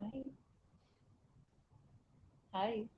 Hi. Hi.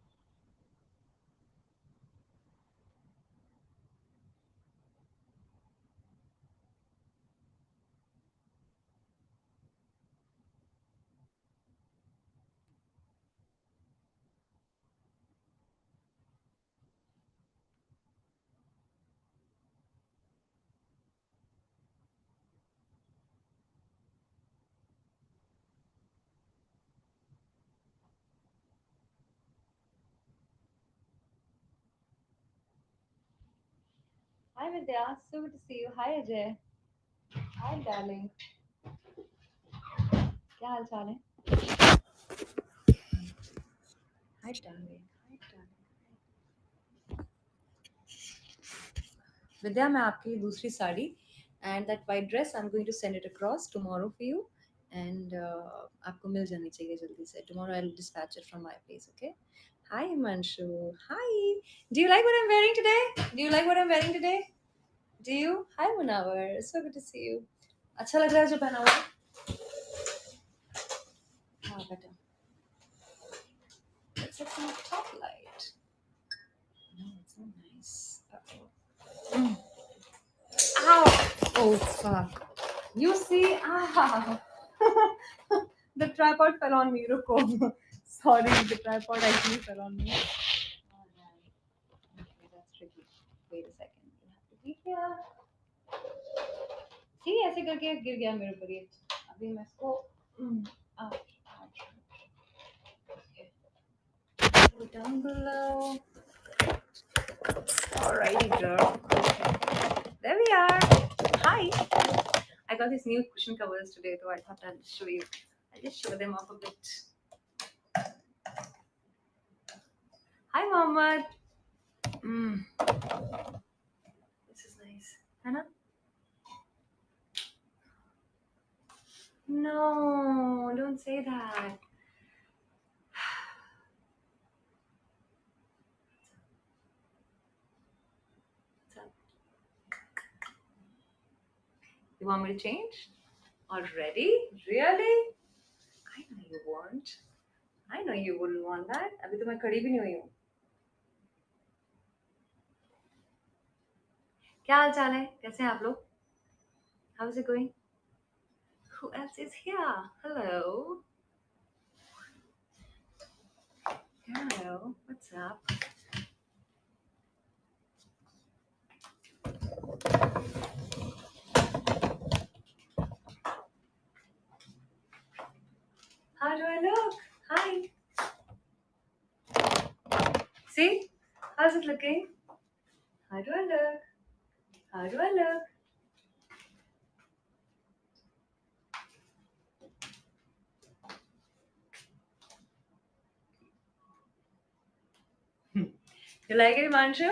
Hi Vidya, so good to see you. Hi Ajay. Hi darling. क्या हाल चाल है? Hi darling. Hi darling. विद्या मैं आपकी दूसरी sari and that white dress I am going to send it across tomorrow for you and आपको मिल जानी चाहिए जल्दी से. Tomorrow I will dispatch it from my place. Okay. Hi Himanshu. Hi. Do you like what I'm wearing today? Do you like what I'm wearing today? Do you? Hi Munawar. So good to see you. अच्छा लग रहा है जो पहना हुआ है? हाँ बेटा. Let's have some top light. No, it's not nice. Uh-oh. Mm. Ow! Oh, fuck. You see? Ah! The tripod fell on me. Ruko. Sorry, the tripod actually fell on me. Oh, man. Okay, that's tricky. Wait a second. You have to be here. See, ऐसे करके गिर गया मेरे ऊपर ये. अभी मैं इसको. Ouch, ouch. Okay. Go down below. Alrighty, girl. Okay. There we are. Hi. I got these new cushion covers today, so I thought I'd show you. I'll just show them off a bit. Hi, Mohammed. Mm, this is nice. Hannah? No, don't say that. What's up? You want me to change? Already? Really? I know you won't. I know you wouldn't want that. अभी तो मैं खड़ी भी नहीं हुई हूँ. क्या हाल चाल है? कैसे हैं आप लोग? How's it going? Who else is here? Hello. Hello. What's up? How do I look? Hi. See? How's it looking? How do I look? How do I look? You like it, Himanshu?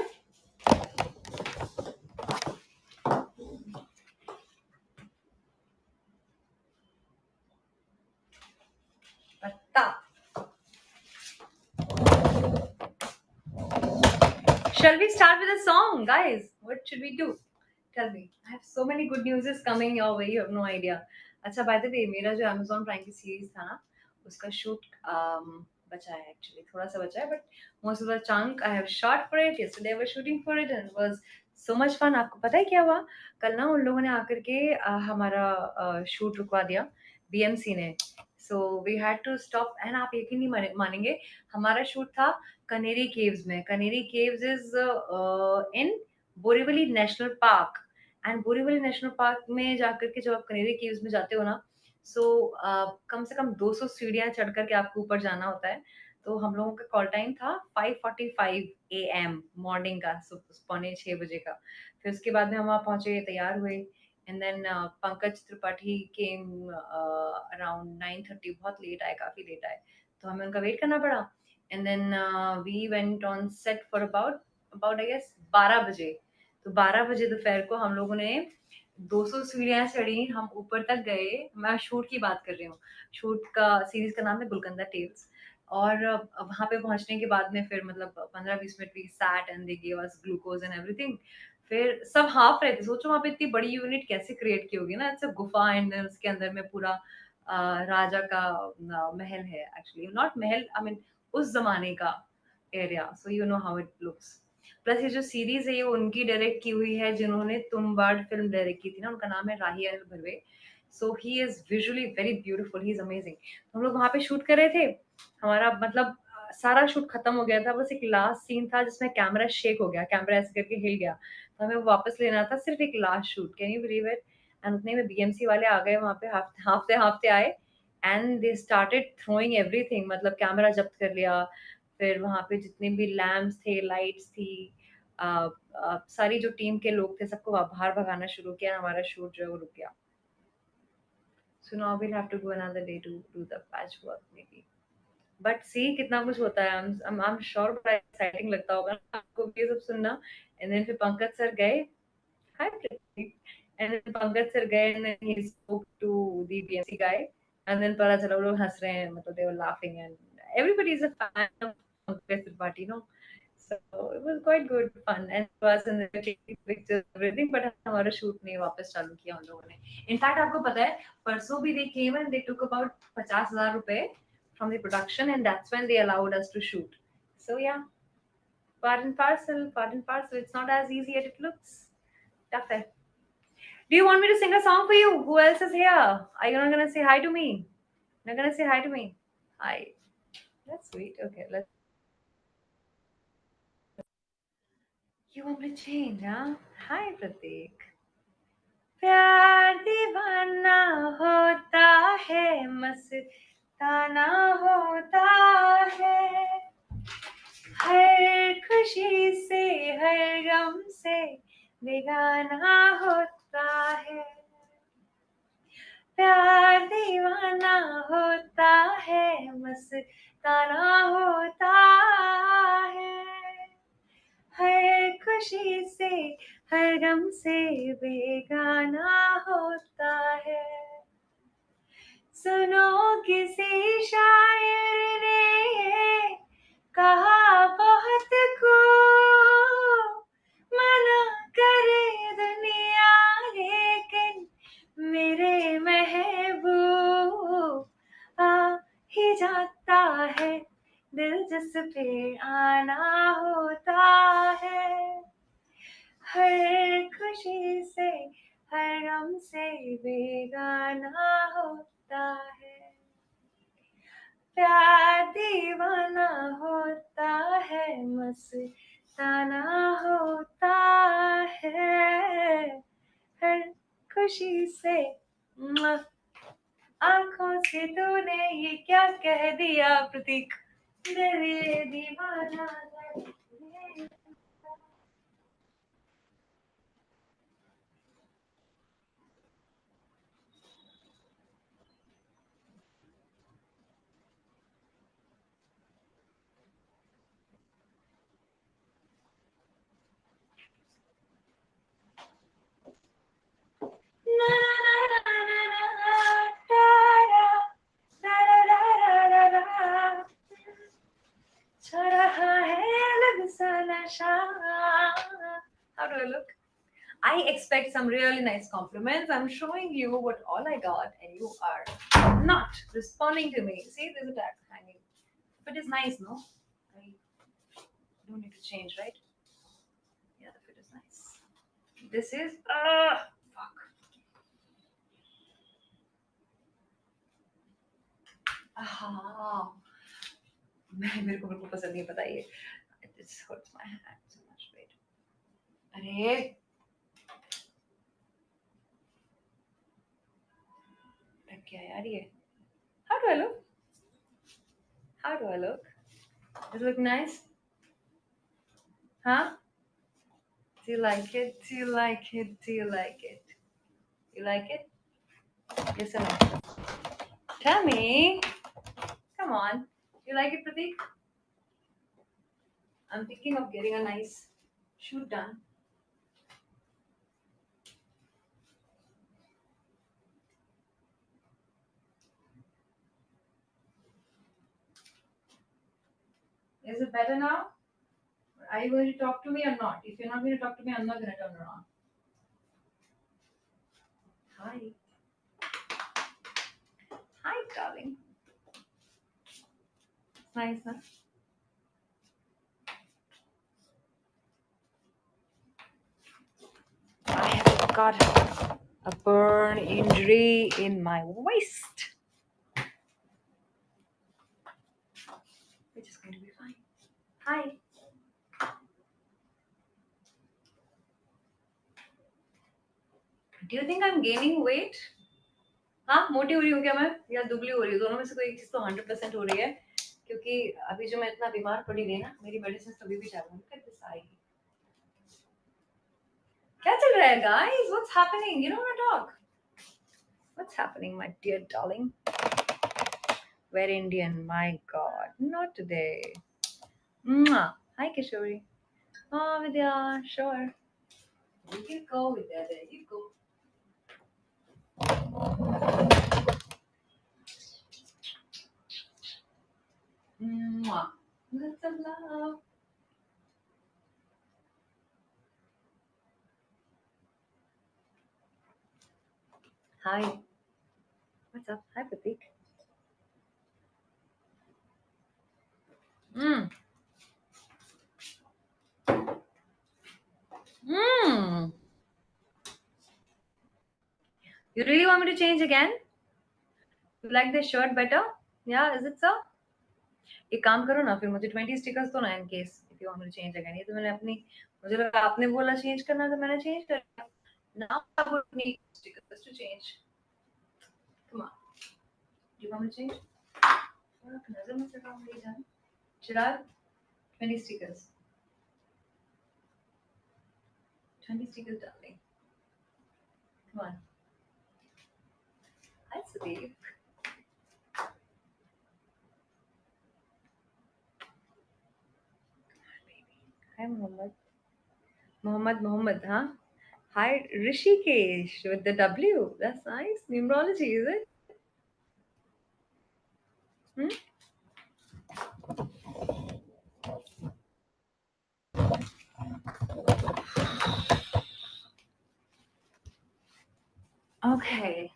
Atta. Shall we start with a song, guys? What should we do? Tell me. I have so many good news is coming your way. You have no idea. अच्छा, by the way, मेरा जो Amazon Prime की series था ना, उसका shoot बचा है actually. थोड़ा सा बचा है, but most of the chunk I have shot for it. Yesterday I was shooting for it and it was so much fun. आपको पता है क्या हुआ? कल ना उन लोगों ने आकर के हमारा शूट रुकवा दिया बीएमसी ने. So we had to stop and आप यकीन नहीं मानेंगे, हमारा शूट था कनेरी केव्स में. Kanheri caves is in Borivali national park. And Borivali national park में जाकर के जब आप कनेरी केव्स में जाते हो ना, सो कम से कम 200 सीढ़ियाँ चढ़ कर के आपको ऊपर जाना होता है. तो हम लोगों का कॉल टाइम था 5:45 AM मॉर्निंग का, पौने 6 बजे का. फिर उसके बाद में हम वहाँ पहुंचे, तैयार हुए. And then Pankaj Tripathi came around 9:30. बहुत लेट आए, काफी लेट आए, तो हमें उनका वेट करना पड़ा. And then we went on set for about about I guess 12 बजे. तो 12 बजे दोपहर को हम लोगों ने 200 सीढ़ियाँ चढ़ी, हम ऊपर तक गए. मैं शूट की बात कर रही हूँ. शूट का सीरीज का नाम है गुलकंदा टेल्स. और वहाँ पे पहुँचने के बाद में फिर मतलब 15-20 minute we sat and they give us glucose and everything. फिर सब हाफ रहे थे. सोचो वहाँ पे इतनी बड़ी यूनिट कैसे क्रिएट की होगी ना. इट्स अ गुफा एंड उसके अंदर में पूरा राजा का महल है, actually not Mahal, I mean उस जमाने का area, so you know how it looks. Plus ये जो सीरीज है ये उनकी डायरेक्ट की हुई है जिन्होंने तुम्बाड़ फिल्म डायरेक्ट की थी ना, उनका नाम है Rahi Anil Bharwe. So he is visually very beautiful, he is amazing. हम लोग वहां पे शूट कर रहे थे, हमारा मतलब सारा शूट खत्म हो गया था, बस एक लास्ट सीन था जिसमें कैमरा शेक हो गया, कैमरा ऐसे करके हिल गया, तो हमें वो वापस लेना था, सिर्फ एक last shoot, can you believe it. And उतने में बीएमसी वाले आ गए वहां पे, हाफते हाफते आए, and they started throwing everything, मतलब कैमरा जब्त कर लिया, फिर वहां पे जितने भी लैम्प्स थे, लाइट्स थी, सारी जो टीम के लोग थे सबको बाहर भगाना शुरू किया, हमारा शूट जो है वो रुक गया। So now we'll have to go another day to do the patch work maybe. But see कितना कुछ होता है, I'm sure बड़ा एक्साइटिंग लगता होगा ना आपको भी ये सब सुनना। एंड देन फिर पंकज सर गए, hi Prateek, and then Pankaj sir गए and then he spoke to the BMC guy, and then पता चला वो लोग हंस रहे हैं, मतलब they were laughing and everybody is a fan of Pankaj Tripathi, no. So it was quite good fun and it was in the pictures everything, but हमारा shoot नहीं वापस चालू किया उन लोगों ने। इनफैक्ट आपको पता है परसों भी they came and they took about 50,000 रुपए from the production, and that's when they allowed us to shoot. So yeah, part and parcel. It's not as easy as it looks. Tough है. Do you want me to sing a song for you? Who else is here? Are you not gonna say hi to me? Not gonna say hi to me? Hi. That's sweet. Okay, let's. You want me to change, huh? Hi, Pratik. प्यार दीवाना होता है, मस्ताना होता है, हर खुशी से हर गम से बेगाना होता है, प्यार दीवाना होता है, मस्ताना होता है, हर खुशी से हर गम से बेगाना होता है। सुनो किसी शायर ने कहा बहुत को, मना करे दुनिया लेकिन मेरे महबूब आ ही जाता है, दिल जिस पे आना होता है, हर खुशी से हर गम से बेगाना होता है, प्यार दीवाना होता है, मस्ताना होता है, हर खुशी से। मुआ। आंखों से तूने ये क्या कह दिया प्रतीक, दिल ये दीवाना है। ना ना ना ना ना ना, तारा, तारा, रा, रा, रा, रा, छा रहा है लब सा नशा। How do I look? I expect some really nice compliments. I'm showing you what all I got, and you are not responding to me. See, there's a tag hanging. But it's nice, no? I don't need to change, right? Yeah, the fit is nice. This is fuck. Ah, मेरे को बिल्कुल पसंद नहीं, पता ये. It just hurts my hand so much. Wait. अरे लग गया यार ये. How do I look? How do I look? Does it look nice? Huh? Do you like it? Do you like it? Do you like it? You like it? Yes or no? Tell me. Come on. You like it, Pratik? I'm thinking of getting a nice shoot done. Is it better now? Are you going to talk to me or not? If you're not going to talk to me, I'm not going to turn around. Hi. darling. Nice, huh? I have got a burn injury in my waist, which is going to be fine. Hi. Do you think I'm gaining weight? हाँ, मोटी हो रही हूँ क्या मैं या दुबली हो रही हूँ? दोनों में से कोई एक चीज तो 100% हो रही है, क्योंकि अभी जो मैं इतना बीमार पड़ी रही ना, मेरी मेडिसिन तभी भी चालू है। दिस आई, क्या चल रहा है guys? What's happening? You know what talk? What's happening my dear darling? Very Indian, my god, not today. Hi Kishori. Oh Vidya, sure. You go Vidya, there you go. Mwah. Lots of love. Hi. What's up? Hi Pratik. Mm. Mm. You really want me to change again? You like this shirt better? Yeah, is it so? एक काम करो ना, फिर मुझे 20 stickers दो ना, in case if you want me to change again. ये तो मैंने अपनी, मुझे लगा आपने बोला चेंज करना तो मैंने चेंज कर दिया. Now I would need stickers to change. Come on, you want me to change? नजर मत लगाओ मेरी जान. Chirag, 20 stickers. 20 stickers, darling. Come on. Hi, Sudeep. Hi, Mohammed. Mohammed, huh? Hi, Rishikesh with the W. That's nice. Numerology, is it? Hmm? Okay.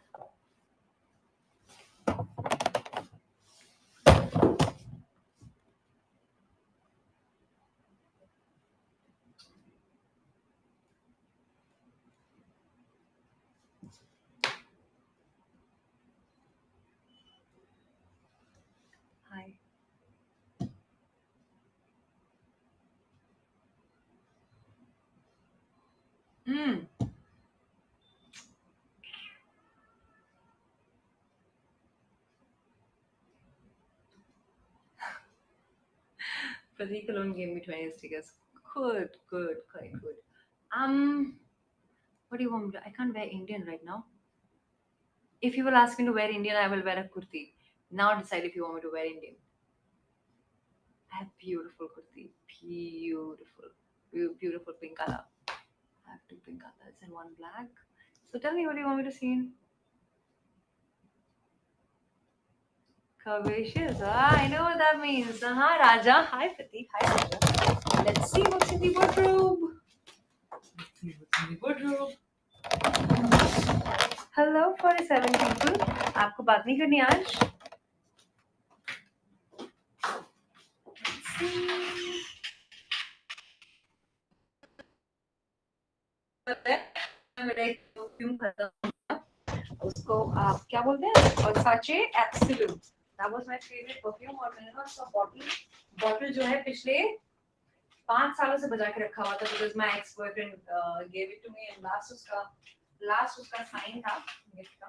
Hi. Hmm. Pradeep alone gave me 20 stickers. Good, good, quite good. What do you want me to? I can't wear Indian right now. If you will ask me to wear Indian, I will wear a kurti. Now decide if you want me to wear Indian. I have beautiful kurti. Beautiful. Beautiful pink color. I have two pink colors and one black. So tell me, what do you want me to see in? Curvaceous. Ah, I know what that means. Raja. Hi, Pratik. Hi, Raja. Let's see what's in the wardrobe. Let's see what's in the wardrobe. Hello, 47 people. आपको बात नहीं करनी आज? मेरा एक perfume खत्म, उसको आप क्या बोलते हैं, और साचे absolute. That was my favourite perfume. और मैंने ना उसका बॉटल जो है पिछले 5 सालों से बजा के रखा हुआ था, because my ex boyfriend give it to me. And last उसका साइन था गिफ्ट का,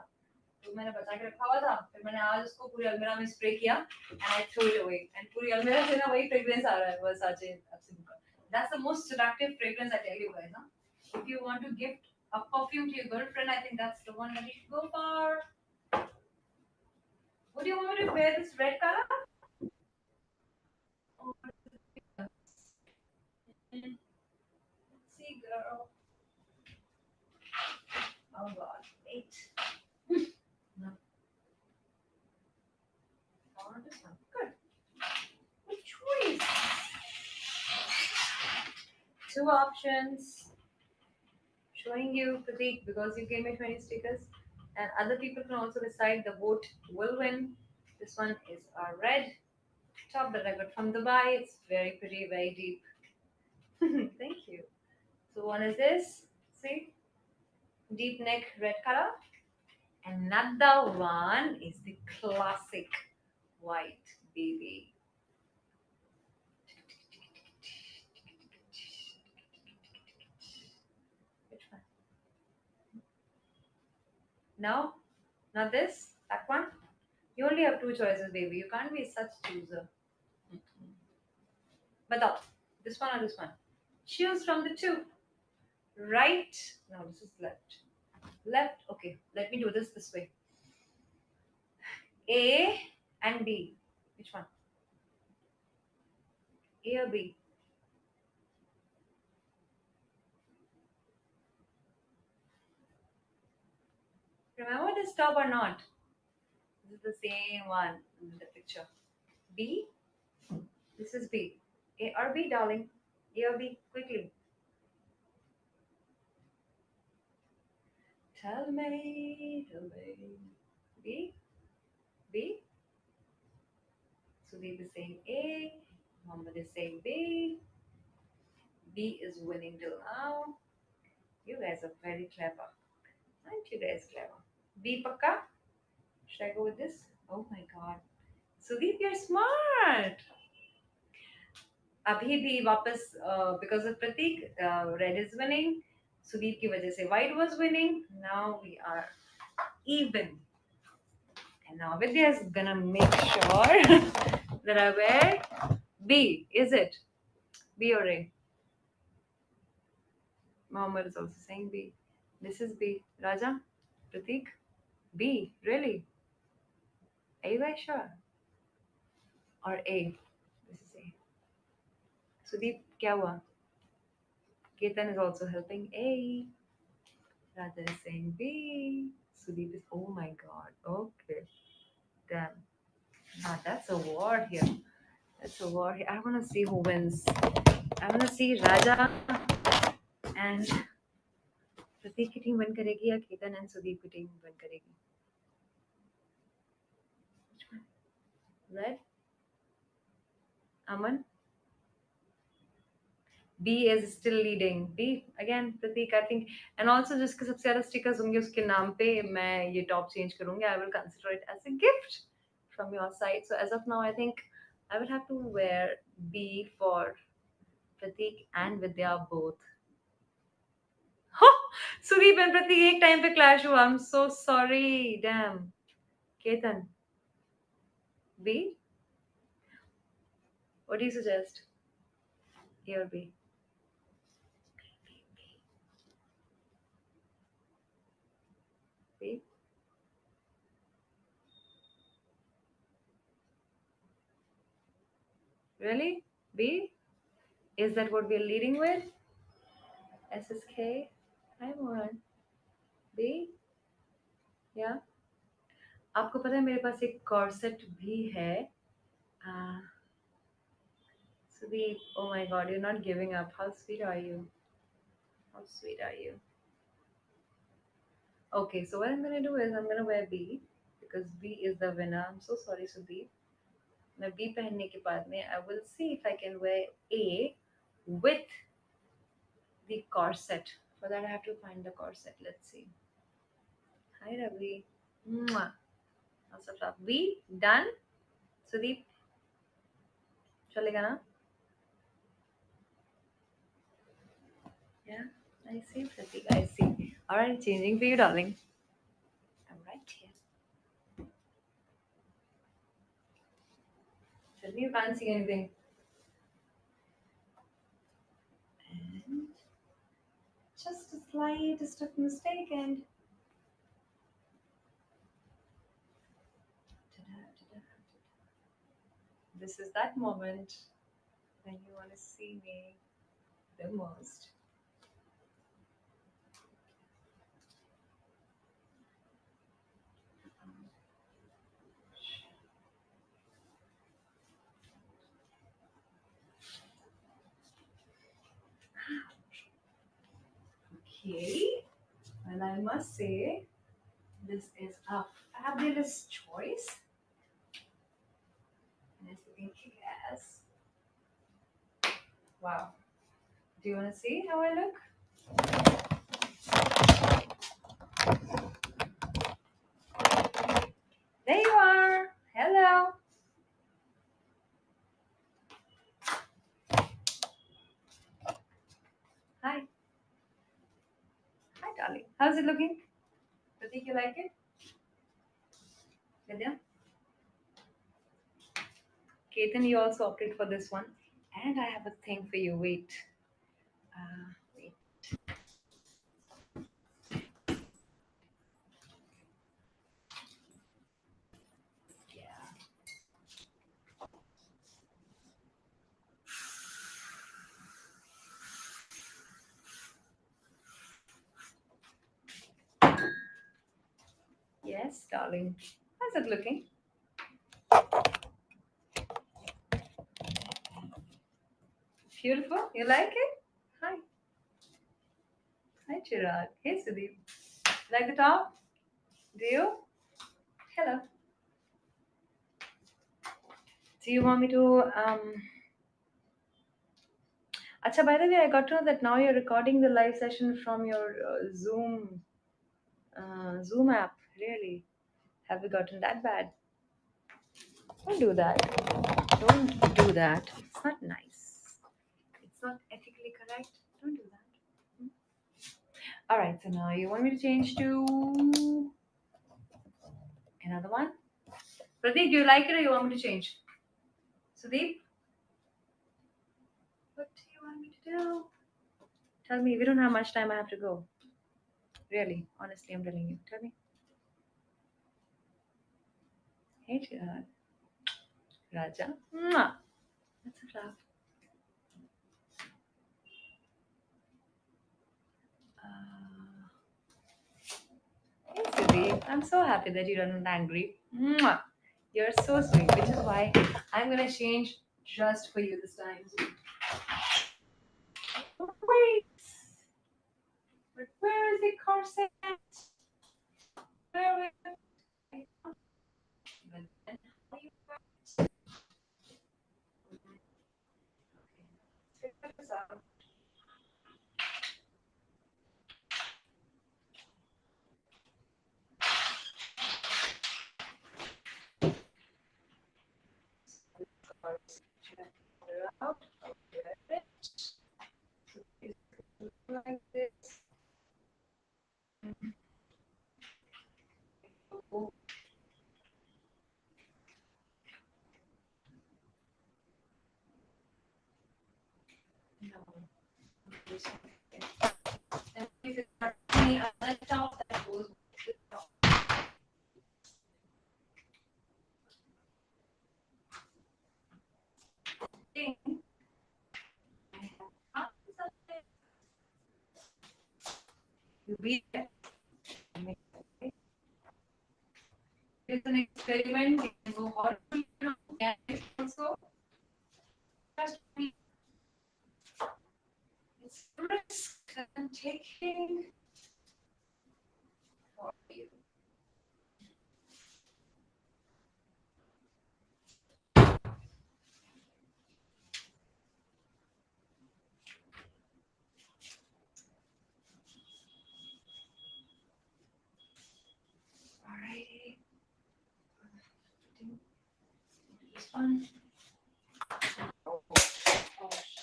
तो मैंने बचा के रखा हुआ था. फिर मैंने आज उसको पूरी अलमीरा में स्प्रे किया and I throw it away. And पूरी अलमीरा से ना वही फ्रेग्रेंस आ रहा है, बस साचे एब्सोल्यूट का. That's the most seductive fragrance, I tell you guys. If you want to gift a perfume to your girlfriend, I think that's the one that you should go for. Would you want me to wear this red color? Oh, let's see, girl. Oh God, wait. No, I want this one. Good. Good choice. Two options. Showing you, Pratik, because you gave me 20 stickers, and other people can also decide. The vote will win. This one is a red top that I got from Dubai. It's very pretty, very deep. Thank you. So one is this. See, deep neck red color. Another one is the classic white baby. Which one? No, not this. That one. You only have two choices, baby. You can't be such chooser. Batao, this one or this one? Choose from the two. Right. No, this is left. Left. Okay, let me do this way. A and B. Which one? A or B? Remember this top or not? This is the same one in the picture. B. This is B. A or B, darling? A or B? Quickly. Tell me, tell me. B? B? Sudeep is saying A. Mohammed is saying B. B is winning till now. You guys are very clever. Aren't you guys clever? B pakka? Should I go with this? Oh my god. Sudeep, you're smart. अभी भी वापस because of Pratik, red is winning. Sudeep की वजह से white was winning. Now we are even. And now Vidya is gonna make sure that I wear B. Is it B or A? Mohammed is also saying B. This is B. Raja, Pratik, B. Really? Are you guys sure? Or A? This is A. Sudeep, क्या हुआ? Ketan is also helping A. Raja is saying B. Sudeep is, oh my god. Okay. Damn. Ah, that's a war here. That's a war here. I want to see who wins. I want to see Raja and Pratik की team win करेगी या Ketan and Sudeep की team win करेगी. Which one? Red? Aman? B is still leading. B again, Pratik, I think. And also जिसके सबसे ज़्यादा stickers होंगे उसके नाम पे मैं ये top change करूँगी. I will consider it as a gift from your side. So as of now, I think I will have to wear B for Pratik and Vidya both. Sudeep and Pratik एक time पे clash हुआ. I'm so sorry. Damn. Ketan. B? What do you suggest? A or B? B? Really? B? Is that what we're leading with? SSK? Hi, Mohan. B? Yeah? आपको पता है मेरे पास एक corset भी है. uh, Sudeep, oh my god, you're not giving up. How sweet are you? How sweet are you? Okay, so what I'm gonna do is I'm gonna wear B because B is the winner. I'm so sorry, Sudeep. मैं B पहनने के बाद में I will see if I can wear A with the corset. For that I have to find the corset. Let's see. Hi Ravi. Mwah. Lots of love. B done. Sudeep, चलेगा ना? Yeah, I see Pratik. I see. All right, changing for you, darling. I'm right here. Tell me you can't see anything. And just a slightest of mistake and this is that moment when you want to see me the most. Okay, and I must say this is a fabulous choice. think yes. Wow. Do you want to see how I look? There you are. Hello. Hi. Hi, darling. How's it looking? Pratik, you like it? Vidya? Ketan, you also opted for this one. And I have a thing for you. Wait. Wait. Yeah. Yes, darling. How's it looking? Beautiful. You like it? Hi. Hi, Chirag. Hey, Sudeep. Like the top? Do you? Hello. Do you want me to Acha, by the way, I got to know that now you're recording the live session from your Zoom app. Really? Have you gotten that bad? Don't do that. Don't do that. It's not nice. It's not ethically correct. Don't do that. Hmm? All right. So now you want me to change to another one? Pradeep, do you like it or you want me to change? Sudeep, what do you want me to do? Tell me. We don't have much time. I have to go. Really, honestly, I'm telling you. Tell me. Hey, Raja. Mwah. That's a wrap. Uh, hey, Sudeep. I'm so happy that you're not angry. Mwah. You're so sweet, which is why I'm gonna change just for you this time. Wait, but where is the corset? Where is it? Even then, how you got it? Okay. Check this out. Should I pull it out? Okay. So it's like this. Oh, no. This one. And if it's not any other top that goes with the top thing, I have tons of it. You be there. Okay. It's an experiment. You can go horrible. You know, and it's also trust me, it's a risk that I'm taking for you. Alrighty. This one. Oh, gosh.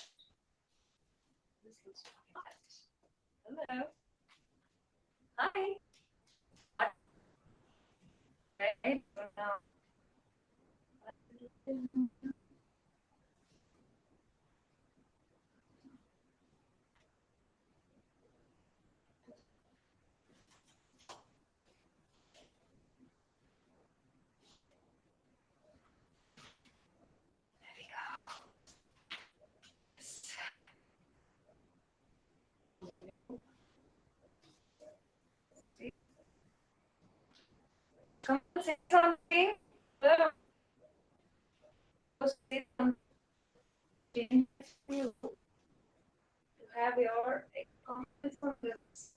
This looks fucking bad. Hello. Hi. Right. There we go. Come on, say something. Hello. Say something. You have your comments on this.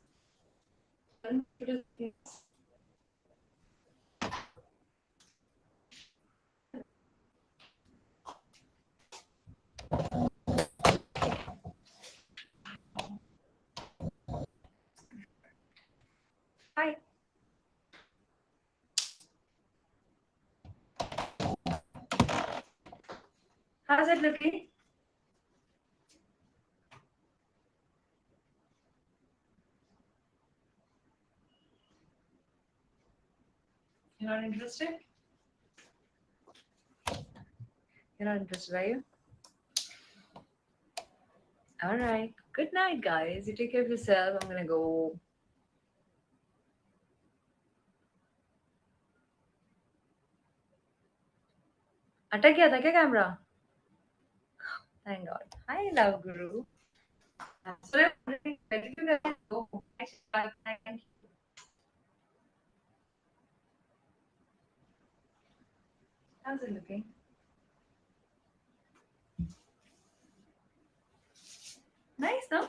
How's it looking? You're not interested? You're not interested, are you? All right. Good night, guys. You take care of yourself. I'm gonna go. अटक गया था क्या camera? Thank God. Hi, love guru. So where did you guys go? Thank you. How's it looking? Nice, no?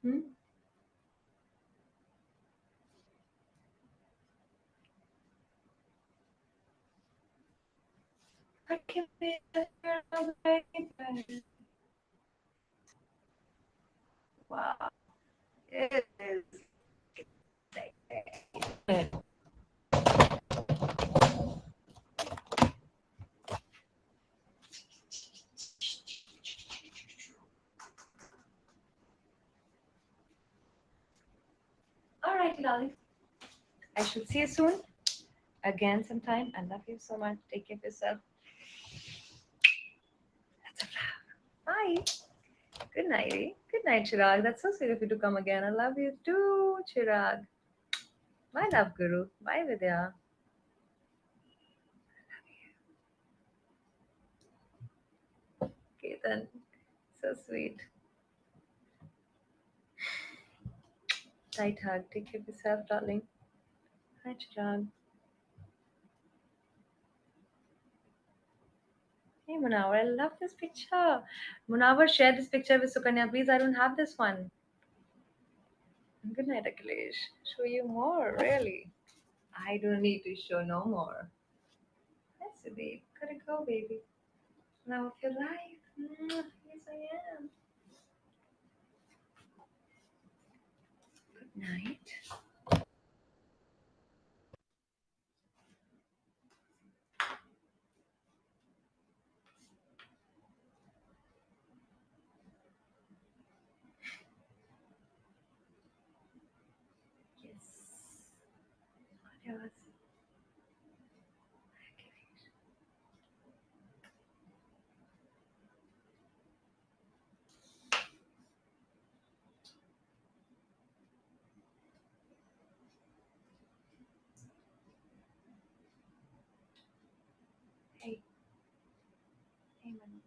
Hmm? I can be wow. It is. All right, darling. I shall see you soon. Again sometime. I love you so much. Take care of yourself. That's a wrap. Bye. Good night, eh? Good night, Chirag. That's so sweet of you to come again. I love you too, Chirag. Bye, love guru. Bye, Vidya. Ketan. So sweet. Tight hug. Take care of yourself, darling. Hi, Chirag. Hey, Munawar. I love this picture. Munawar, share this picture with Sukanya. Please, I don't have this one. Good night, Akhilesh. Show you more, really. I don't need to show no more. That's it, babe. Gotta go, baby. Now of your life. Yes, I am. Good night. Yes. Adios. Hey, hey, man.